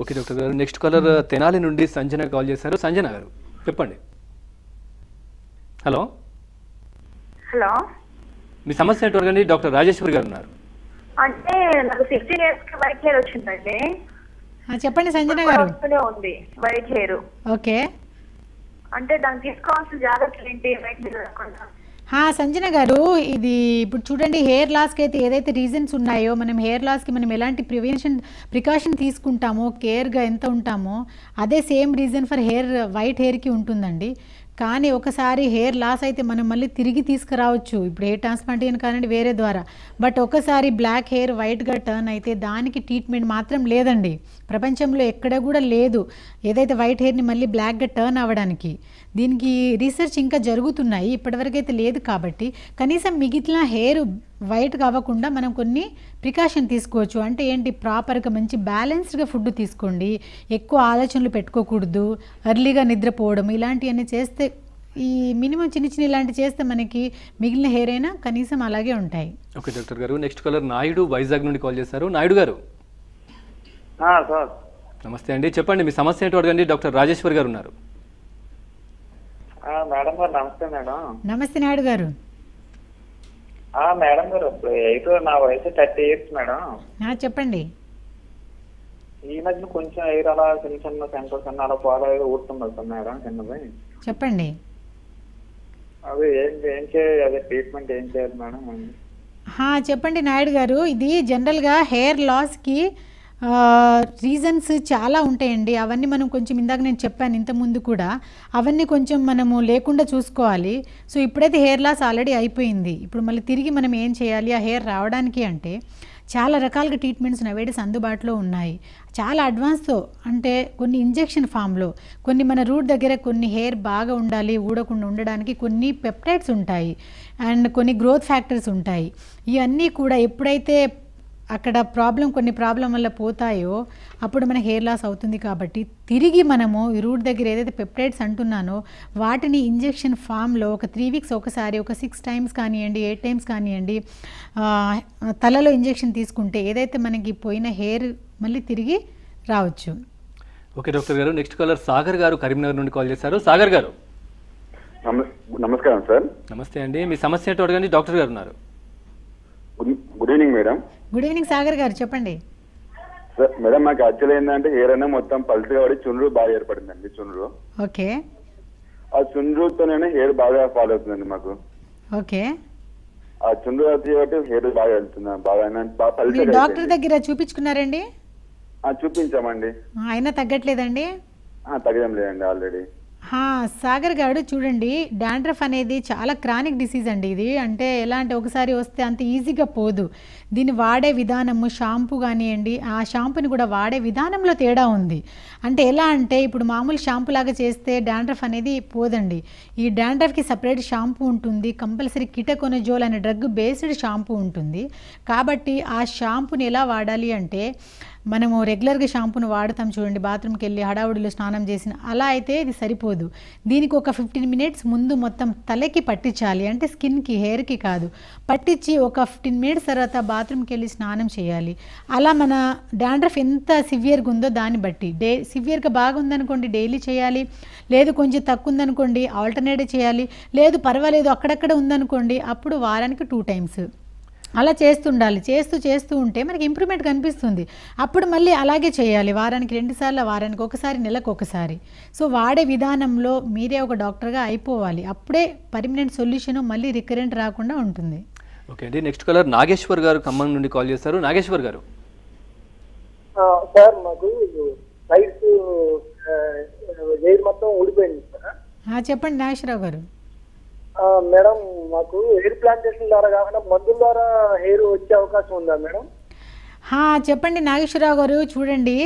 Speaker 1: ఓకే డాక్టర్ గారు. నెక్స్ట్ కాలర్ తెనాలి నుండి సంజన కాల్ చేశారు. సంజన గారు చెప్పండి. హలో
Speaker 9: హలో,
Speaker 1: మీ సమస్య ఏంటో అడగండి. డాక్టర్ రాజేశ్వరి గారు ఉన్నారు.
Speaker 9: అంటే నాకు 16 years కి వైట్ హెయిర్ వచ్చిందండి.
Speaker 2: చెప్పండి సంజన గారు.
Speaker 9: ఉంది వైట్ హెయిర్.
Speaker 2: ఓకే,
Speaker 9: అంటే దాన్ని తీసుకోవాల్సిన జాగ్రత్తలు ఏంటి వైట్ హెయిర్ రాకుండా?
Speaker 2: సంజన గారు, ఇది ఇప్పుడు చూడండి, హెయిర్ లాస్కి అయితే ఏదైతే రీజన్స్ ఉన్నాయో, మనం హెయిర్ లాస్కి మనం ఎలాంటి ప్రికాషన్ తీసుకుంటామో, కేర్గా ఎంత ఉంటామో, అదే సేమ్ రీజన్ ఫర్ వైట్ హెయిర్కి ఉంటుందండి. కానీ ఒకసారి హెయిర్ లాస్ అయితే మనం మళ్ళీ తిరిగి తీసుకురావచ్చు, ఇప్పుడు హెయిర్ ట్రాన్స్ప్లాంటేషన్ కానివ్వండి వేరే ద్వారా. బట్ ఒకసారి బ్లాక్ హెయిర్ వైట్గా టర్న్ అయితే దానికి ట్రీట్మెంట్ మాత్రం లేదండి. ప్రపంచంలో ఎక్కడ కూడా లేదు ఏదైతే వైట్ హెయిర్ని మళ్ళీ బ్లాక్గా టర్న్ అవ్వడానికి. దీనికి రీసెర్చ్ ఇంకా జరుగుతున్నాయి, ఇప్పటివరకు అయితే లేదు. కాబట్టి కనీసం మిగిలిన హెయిర్ వైట్గా అవ్వకుండా మనం కొన్ని ప్రికాషన్ తీసుకోవచ్చు. అంటే ఏంటి, ప్రాపర్గా మంచి బ్యాలెన్స్డ్గా ఫుడ్ తీసుకోండి, ఎక్కువ ఆలోచనలు పెట్టుకోకూడదు, ఎర్లీగా నిద్రపోవడం, ఇలాంటివన్నీ చేస్తే, ఈ మినిమం చిన్న చిన్న ఇలాంటివి చేస్తే మనకి మిగిలిన హెయిర్ అయినా కనీసం అలాగే ఉంటాయి.
Speaker 1: ఓకే డాక్టర్ గారు. నెక్స్ట్ కాలర్ నాయుడు వైజాగ్ నుండి కాల్ చేశారు. నాయుడు గారు
Speaker 6: సార్
Speaker 1: నమస్తే అండి. చెప్పండి, మీ సమస్య ఏంటో అడగండి. డాక్టర్ రాజేశ్వరి గారు ఉన్నారు.
Speaker 6: మేడం గారు నమస్తే మేడం.
Speaker 2: నమస్తే నాయుడు గారు.
Speaker 6: మేడం గారు, నా వయసు 30 years మేడం.
Speaker 2: చెప్పండి.
Speaker 6: ఈ మధ్య కొంచెం ఎయిర్ అలా చిన్న చిన్న సెంటర్స్ అన్న అలా ఫాలో అయ్యి ఊరుతున్నారు సార్ మేడం చిన్నది.
Speaker 2: చెప్పండి.
Speaker 6: అదే అదే ట్రీట్మెంట్ ఏం చేయాలి మేడం?
Speaker 2: చెప్పండి నాయుడు గారు. ఇది జనరల్గా హెయిర్ లాస్కి రీజన్స్ చాలా ఉంటాయండి. అవన్నీ మనం కొంచెం ఇందాక నేను చెప్పాను ఇంతకుముందు కూడా, అవన్నీ కొంచెం మనము లేకుండా చూసుకోవాలి. సో ఇప్పుడైతే హెయిర్ లాస్ ఆల్రెడీ అయిపోయింది, ఇప్పుడు మళ్ళీ తిరిగి మనం ఏం చేయాలి ఆ హెయిర్ రావడానికి అంటే చాలా రకాలుగా ట్రీట్మెంట్స్ నవేడేస్ అందుబాటులో ఉన్నాయి. చాలా అడ్వాన్స్తో, అంటే కొన్ని ఇంజెక్షన్ ఫామ్లో, కొన్ని మన రూట్ దగ్గర కొన్ని హెయిర్ బాగా ఉండాలి, ఊడకుండా ఉండడానికి కొన్ని పెప్టైడ్స్ ఉంటాయి, అండ్ కొన్ని గ్రోత్ ఫ్యాక్టర్స్ ఉంటాయి. ఇవన్నీ కూడా ఎప్పుడైతే అక్కడ కొన్ని ప్రాబ్లం వల్ల పోతాయో అప్పుడు మన హెయిర్ లాస్ అవుతుంది. కాబట్టి తిరిగి మనము ఈ రూట్ దగ్గర ఏదైతే పెప్టైడ్స్ అంటున్నానో వాటిని ఇంజెక్షన్ ఫామ్లో ఒక 3 weeks ఒకసారి, ఒక 6 times కానివ్వండి, 8 times కానివ్వండి, తలలో ఇంజెక్షన్ తీసుకుంటే ఏదైతే మనకి పోయిన హెయిర్ మళ్ళీ తిరిగి రావచ్చు.
Speaker 1: ఓకే డాక్టర్ గారు. నెక్స్ట్ కాలర్ సాగర్ గారు కరీంనగర్ నుండి కాల్ చేశారు. సాగర్ గారు
Speaker 8: నమస్కారం సార్.
Speaker 1: నమస్తే అండి. మీ సమస్య ఏంటో అడగండి. డాక్టర్ గారు ఉన్నారు.
Speaker 8: Good evening madam.
Speaker 2: Good evening Sagar గారు, చెప్పండి.
Speaker 8: సార్ మేడం, నాకు యాక్చువల్ ఏంటంటే హెయిర్ అనేది మొత్తం పల్చగా పడి చుండ్రు బాగా ఏర్పడిందండి. చుండ్రు,
Speaker 2: ఓకే,
Speaker 8: ఆ చుండ్రుతోనే హెయిర్ బాగా ఫాల్ అవుతుందండి మాకు.
Speaker 2: ఓకే,
Speaker 8: ఆ చుండ్రు కాబట్టి హెయిర్ బాగా వెళ్తుంది, బాగా
Speaker 2: మీరు డాక్టర్ దగ్గర చూపించుకున్నారండి?
Speaker 8: చూపించామండి.
Speaker 2: అయినా తగ్గట్లేదండి?
Speaker 8: తగ్గడం లేదండి ఆల్రెడీ.
Speaker 2: సాగర్ గారు చూడండి, డాండ్రఫ్ అనేది చాలా క్రానిక్ డిసీజ్ అండి. ఇది అంటే ఎలా అంటే ఒకసారి వస్తే అంత ఈజీగా పోదు. దీన్ని వాడే విధానము, షాంపూ కానివ్వండి, ఆ షాంపూని కూడా వాడే విధానంలో తేడా ఉంది. అంటే ఎలా అంటే ఇప్పుడు మామూలు షాంపూ లాగా చేస్తే డాండ్రఫ్ అనేది పోదండి. ఈ డాండ్రఫ్కి సపరేట్ షాంపూ ఉంటుంది, కంపల్సరీ కిటకొనజోల్ అనే డ్రగ్ బేస్డ్ షాంపూ ఉంటుంది. కాబట్టి ఆ షాంపూని ఎలా వాడాలి అంటే, మనము రెగ్యులర్గా షాంపూను వాడతాం చూడండి, బాత్రూమ్కి వెళ్ళి హడావుడిలో స్నానం చేసిన, అలా అయితే ఇది సరిపోదు. దీనికి ఒక 15 minutes ముందు మొత్తం తలకి పట్టించాలి, అంటే స్కిన్కి, హెయిర్కి కాదు, పట్టించి ఒక 15 minutes తర్వాత బాత్రూమ్కి వెళ్ళి స్నానం చేయాలి. అలా మన డాండ్రఫ్ ఎంత సివియర్గా ఉందో దాన్ని బట్టి, సివియర్గా బాగా ఉందనుకోండి డైలీ చేయాలి, లేదు కొంచెం తక్కువ ఉందనుకోండి ఆల్టర్నేట్ చేయాలి, లేదు పర్వాలేదు అక్కడక్కడ ఉందనుకోండి అప్పుడు వారానికి 2 times అలా చేస్తుండాలి. చేస్తూ ఉంటే మనకి ఇంప్రూవ్మెంట్ కనిపిస్తుంది. అప్పుడు మళ్ళీ అలాగే చేయాలి. వారానికి 2 సార్లు, వారానికి ఒకసారి, నెలకు ఒకసారి. సో వాడే విధానంలో మీరే ఒక డాక్టర్గా అయిపోవాలి. అప్పుడే పర్మనెంట్ సొల్యూషన్ మళ్ళీ రికరెంట్ రాకుండా ఉంటుంది.
Speaker 1: ఓకే అండి. నెక్స్ట్ కాలర్ నాగేశ్వర్ గారు ఖమ్మం నుండి కాల్ చేస్తారు. నాగేశ్వర్ గారు.
Speaker 3: సార్ మాకు సైడ్స్ హెయిర్ మొత్తం ఊడిపోయింది సార్.
Speaker 2: చెప్పండి నాగేశ్వరరావు గారు.
Speaker 3: మేడం మాకు హెయిర్ ప్లాంటేషన్ ద్వారా కాకుండా మందుల ద్వారా హెయిర్ వచ్చే అవకాశం ఉందా మేడం?
Speaker 2: చెప్పండి నాగేశ్వరరావు గారు. చూడండి,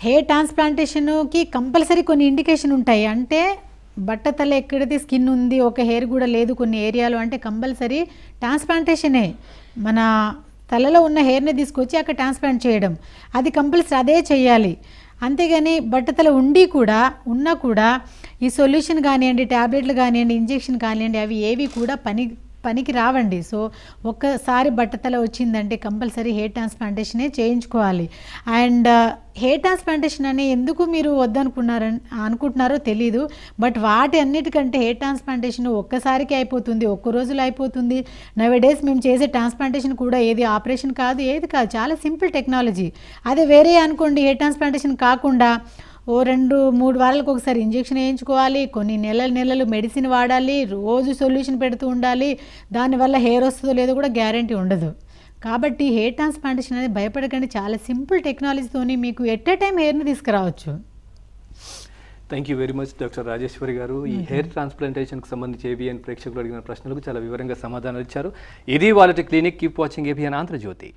Speaker 2: హెయిర్ ట్రాన్స్ప్లాంటేషన్కి కంపల్సరీ కొన్ని ఇండికేషన్ ఉంటాయి. అంటే బట్టతల ఎక్కడైతే స్కిన్ ఉంది, ఒక హెయిర్ కూడా లేదు కొన్ని ఏరియాలో, అంటే కంపల్సరీ ట్రాన్స్ప్లాంటేషనే. మన తలలో ఉన్న హెయిర్ని తీసుకొచ్చి అక్కడ ట్రాన్స్ప్లాంట్ చేయడం, అది కంపల్సరీ అదే చేయాలి. అంతేగాని బట్టతల ఉన్నా కూడా ఈ సొల్యూషన్ కానివ్వండి, ట్యాబ్లెట్లు కానివ్వండి, ఇంజెక్షన్ కానివ్వండి, అవి ఏవి కూడా పనికి రావండి. సో ఒక్కసారి బట్టతల వచ్చిందంటే కంపల్సరీ హెయిర్ ట్రాన్స్ప్లాంటేషనే చేయించుకోవాలి. అండ్ హెయిర్ ట్రాన్స్ప్లాంటేషన్ అని ఎందుకు మీరు అనుకుంటున్నారో తెలీదు. బట్ వాటి అన్నిటికంటే హెయిర్ ట్రాన్స్ప్లాంటేషన్ ఒక్కసారికి అయిపోతుంది, ఒక్క రోజులో అయిపోతుంది. నవేడేస్ మేము చేసే ట్రాన్స్ప్లాంటేషన్ కూడా ఏది ఆపరేషన్ కాదు, ఏది కాదు, చాలా సింపుల్ టెక్నాలజీ. అదే వేరే అనుకోండి, హెయిర్ ట్రాన్స్ప్లాంటేషన్ కాకుండా 2-3 వారాలకు ఒకసారి ఇంజెక్షన్ వేయించుకోవాలి, కొన్ని నెలలు మెడిసిన్ వాడాలి, రోజు సొల్యూషన్ పెడుతూ ఉండాలి. దానివల్ల హెయిర్ వస్తుందో లేదో కూడా గ్యారంటీ ఉండదు. కాబట్టి హెయిర్ ట్రాన్స్ప్లాంటేషన్ అనేది భయపడకండి, చాలా సింపుల్ టెక్నాలజీతోని మీకు ఎట్ ఏ టైం హెయిర్ని తీసుకురావచ్చు.
Speaker 1: Thank you very much doctor Rajeshwari గారు. ఈ హెయిర్ ట్రాన్స్ప్లాంటేషన్కి సంబంధించి ఏబిఎన్ ప్రేక్షకులు అడిగిన ప్రశ్నలకు చాలా వివరంగా సమాధానాలు ఇచ్చారు. ఇది వాళ్ళ clinic. Keep watching ABN Andhra Jyothi.